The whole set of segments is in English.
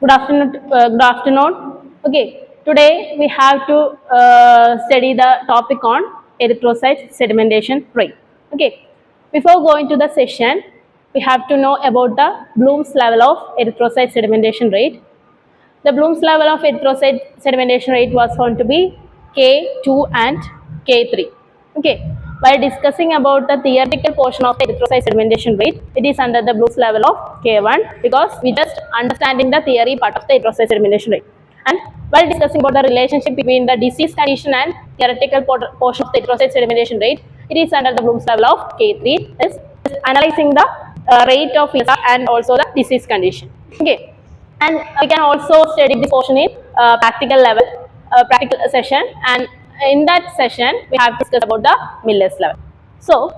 Good afternoon. Good afternoon. Okay, today we have to study the topic on erythrocyte sedimentation rate. Okay, before going to the session, we have to know about the Bloom's level of erythrocyte sedimentation rate. The Bloom's level of erythrocyte sedimentation rate was found to be K2 and K3. Okay. While discussing about the theoretical portion of the erythrocyte sedimentation rate, it is under the Bloom's level of K1 because we just understanding the theory part of the erythrocyte sedimentation rate. And while discussing about the relationship between the disease condition and theoretical portion of the erythrocyte sedimentation rate, it is under the Bloom's level of K3. Is analyzing the rate of ESR and also the disease condition. Okay. And we can also study this portion in practical level, practical session, and in that session we have discussed about the Miller's level. So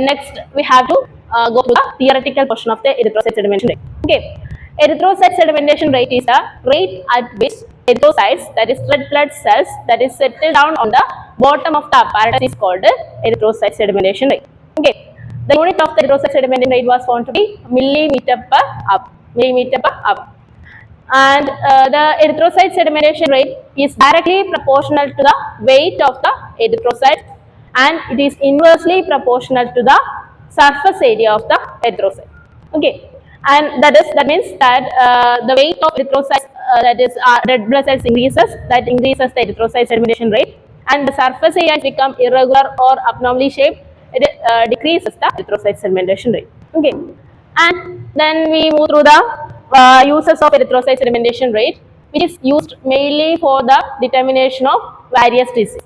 next we have to go to the theoretical portion of the erythrocyte sedimentation rate. Okay, erythrocyte sedimentation rate is the rate at which erythrocytes, that is red blood cells, that is settle down on the bottom of the apparatus is called erythrocyte sedimentation rate. Okay, the unit of the erythrocyte sedimentation rate was found to be millimeter per hour. And the erythrocyte sedimentation rate is directly proportional to the weight of the erythrocyte, and it is inversely proportional to the surface area of the erythrocyte. Okay, and that means that the weight of erythrocytes, that is red blood cells, increases, that increases the erythrocyte sedimentation rate, and the surface area has become irregular or abnormally shaped, it decreases the erythrocyte sedimentation rate. Okay. And then we move through the uses of erythrocyte sedimentation rate, which is used mainly for the determination of various diseases.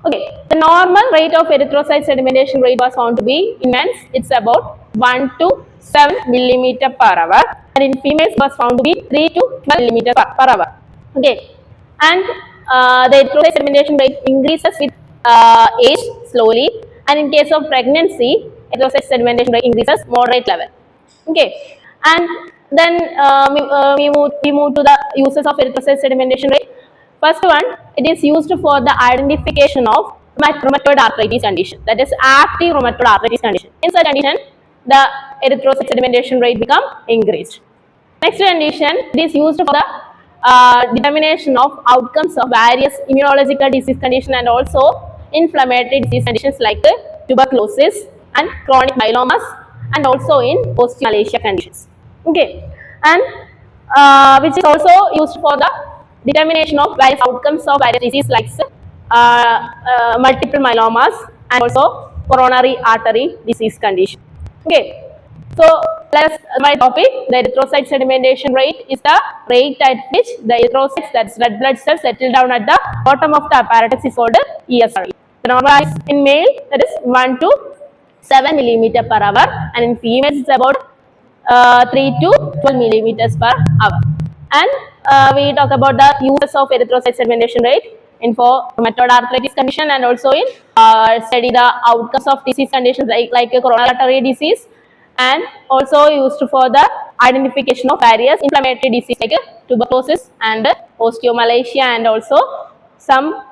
Okay, the normal rate of erythrocyte sedimentation rate was found to be in men's, it's about 1 to 7 millimeter per hour, and in females was found to be 3 to 12 millimeter per hour. Okay, and the erythrocyte sedimentation rate increases with age slowly, and in case of pregnancy, erythrocyte sedimentation rate increases moderate level. Okay, and then we move to the uses of erythrocyte sedimentation rate. First one, it is used for the identification of rheumatoid arthritis condition, that is active rheumatoid arthritis condition. In such condition, the erythrocyte sedimentation rate become increased. Next condition, it is used for the determination of outcomes of various immunological disease condition and also inflammatory disease conditions like tuberculosis and chronic myelomas, and also in osteomalacia conditions. Okay, and which is also used for the determination of various outcomes of various diseases like multiple myelomas and also coronary artery disease condition. Okay, so let's my topic. The erythrocyte sedimentation rate is the rate at which the erythrocytes, that's red blood cells, settle down at the bottom of the apparatus is called ESR. The normal is in male, that is 1 to 7 millimeter per hour, and in females it's about 3 to 12 millimeters per hour. And we talk about the uses of erythrocyte sedimentation rate in for rheumatoid arthritis condition, and also in study the outcomes of disease conditions like coronary artery disease, and also used for the identification of various inflammatory disease like tuberculosis and osteomalacia, and also some